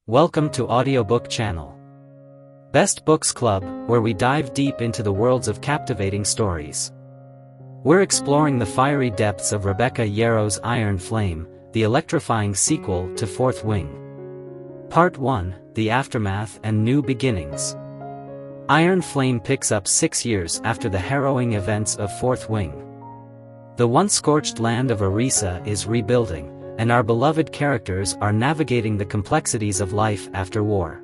Welcome to Audiobook channel. Best Books Club, where we dive deep into the worlds of captivating stories. We're exploring the fiery depths of Rebecca Yarros' Iron Flame, the electrifying sequel to Fourth Wing. Part 1, The Aftermath and New Beginnings. Iron Flame picks up 6 years after the harrowing events of Fourth Wing. The once scorched land of Orisa is rebuilding, and our beloved characters are navigating the complexities of life after war.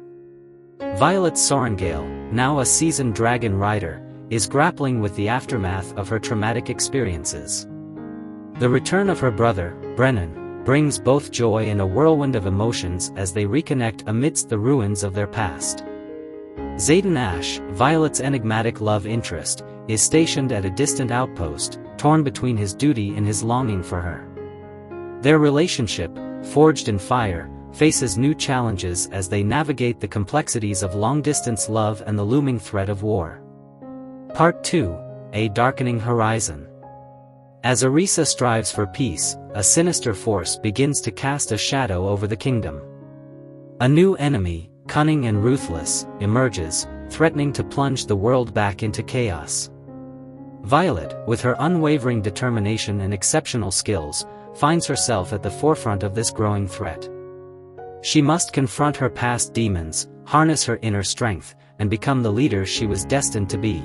Violet Sorrengale, now a seasoned dragon rider, is grappling with the aftermath of her traumatic experiences. The return of her brother, Brennan, brings both joy and a whirlwind of emotions as they reconnect amidst the ruins of their past. Xaden Ash, Violet's enigmatic love interest, is stationed at a distant outpost, torn between his duty and his longing for her. Their relationship, forged in fire, faces new challenges as they navigate the complexities of long-distance love and the looming threat of war. Part 2, A Darkening Horizon. As Orisa strives for peace, a sinister force begins to cast a shadow over the kingdom. A new enemy, cunning and ruthless, emerges, threatening to plunge the world back into chaos. Violet, with her unwavering determination and exceptional skills, finds herself at the forefront of this growing threat. She must confront her past demons, harness her inner strength, and become the leader she was destined to be.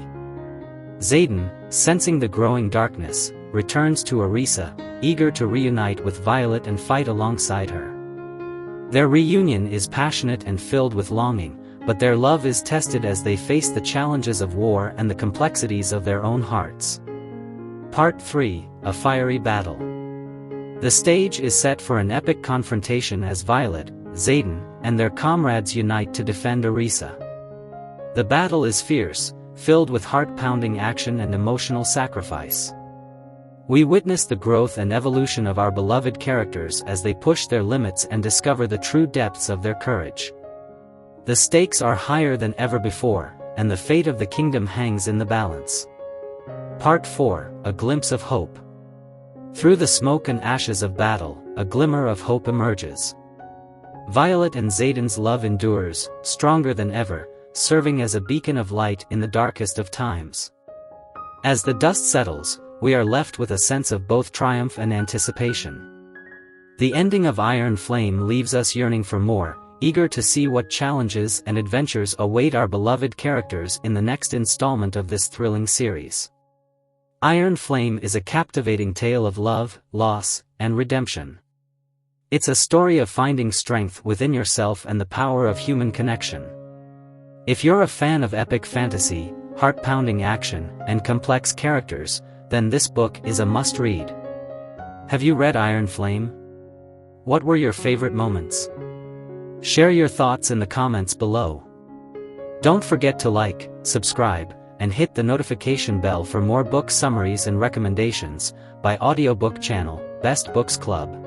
Xaden, sensing the growing darkness, returns to Orisa, eager to reunite with Violet and fight alongside her. Their reunion is passionate and filled with longing, but their love is tested as they face the challenges of war and the complexities of their own hearts. Part 3, A Fiery Battle. The stage is set for an epic confrontation as Violet, Xaden, and their comrades unite to defend Orisa. The battle is fierce, filled with heart-pounding action and emotional sacrifice. We witness the growth and evolution of our beloved characters as they push their limits and discover the true depths of their courage. The stakes are higher than ever before, and the fate of the kingdom hangs in the balance. Part 4, A Glimpse of Hope. Through the smoke and ashes of battle, a glimmer of hope emerges. Violet and Xaden's love endures, stronger than ever, serving as a beacon of light in the darkest of times. As the dust settles, we are left with a sense of both triumph and anticipation. The ending of Iron Flame leaves us yearning for more, eager to see what challenges and adventures await our beloved characters in the next installment of this thrilling series. Iron Flame is a captivating tale of love, loss, and redemption. It's a story of finding strength within yourself and the power of human connection. If you're a fan of epic fantasy, heart-pounding action, and complex characters, then this book is a must-read. Have you read Iron Flame? What were your favorite moments? Share your thoughts in the comments below. Don't forget to like, subscribe, and hit the notification bell for more book summaries and recommendations by Audiobook channel, Best Books Club.